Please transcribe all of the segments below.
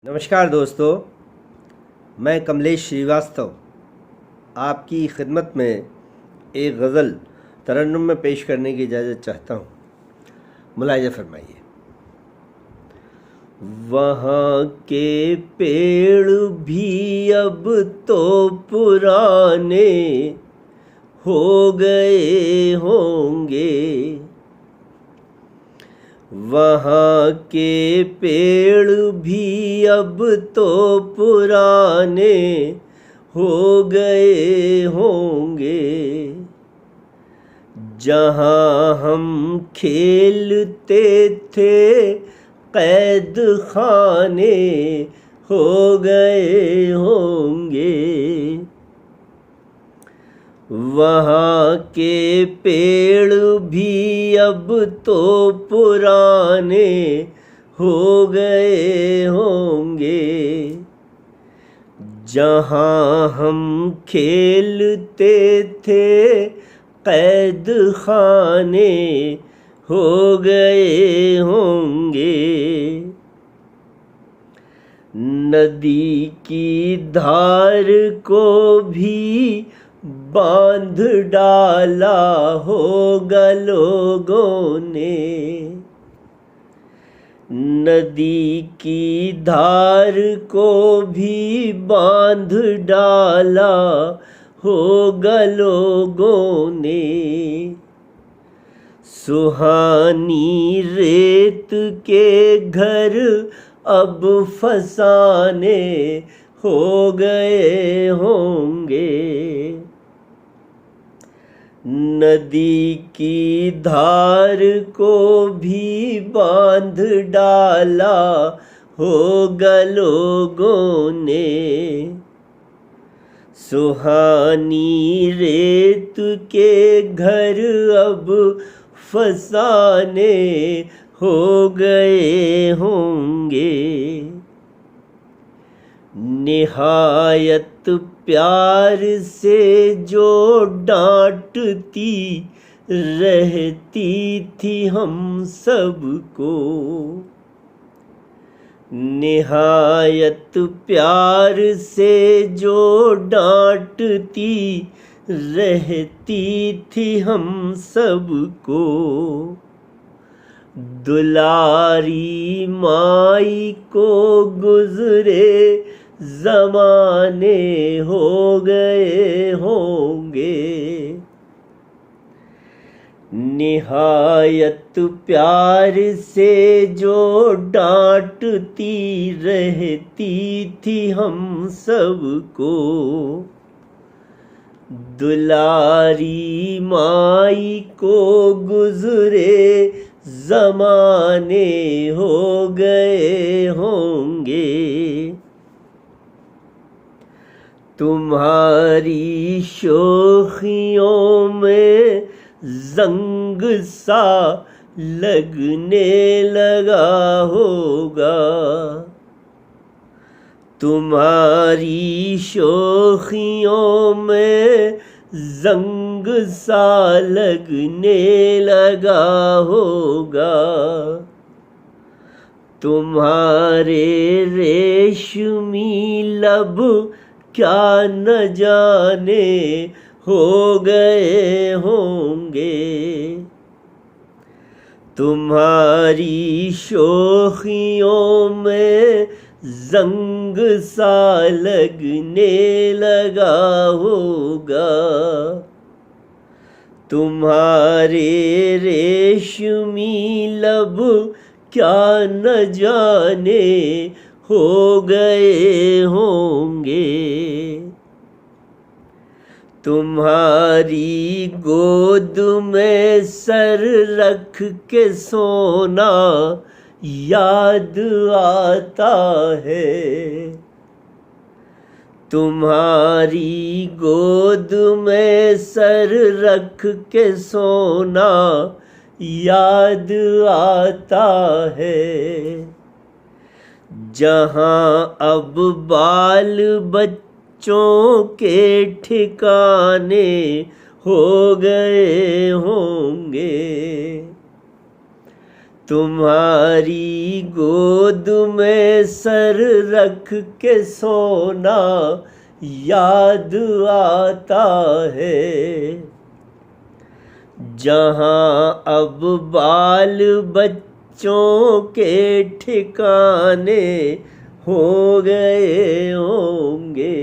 नमस्कार दोस्तों, मैं कमलेश श्रीवास्तव आपकी खिदमत में एक गज़ल तरन्नुम में पेश करने की इजाज़त चाहता हूँ। मुलाहिज़ा फरमाइए। वहाँ के पेड़ भी अब तो पुराने हो गए होंगे, वहाँ के पेड़ भी अब तो पुराने हो गए होंगे, जहाँ हम खेलते थे कैद खाने हो गए होंगे, वहाँ के पेड़ भी अब तो पुराने हो गए होंगे, जहाँ हम खेलते थे कैद खाने हो गए होंगे। नदी की धार को भी बांध डाला होगा लोगों ने, नदी की धार को भी बांध डाला होगा लोगों ने, सुहानी रेत के घर अब फसाने हो गए होंगे, नदी की धार को भी बांध डाला होगा लोगों ने, सुहानी रेत के घर अब फसाने हो गए होंगे। निहायत प्यार से जो डांटती रहती थी हम सबको, निहायत प्यार से जो डांटती रहती थी हम सबको, दुलारी माई को गुजरे ज़माने हो गए होंगे, निहायत प्यार से जो डांटती रहती थी हम सबको, दुलारी माई को गुजरे ज़माने हो गए होंगे, तुम्हारी शोखियों में जंग सा लगने लगा होगा, तुम्हारी शोखियों में जंग सा लगने लगा होगा, तुम्हारे रेशमी लब क्या न जाने हो गए होंगे, तुम्हारी शोखियों में जंग सा लगने लगा होगा, तुम्हारे रेशमी लब क्या न जाने हो गए होंगे, तुम्हारी गोद में सर रख के सोना याद आता है, तुम्हारी गोद में सर रख के सोना याद आता है, जहाँ अब बाल बच्चों के ठिकाने हो गए होंगे, तुम्हारी गोद में सर रख के सोना याद आता है, जहाँ अब बाल बच्चों के ठिकाने हो गए होंगे।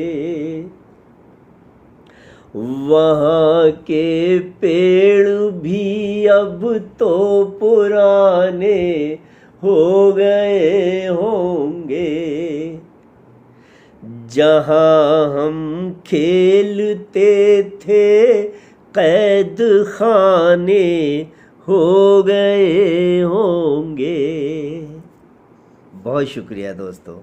वहाँ के पेड़ भी अब तो पुराने हो गए होंगे, जहाँ हम खेलते थे कैद खाने हो गए होंगे। बहुत शुक्रिया दोस्तों।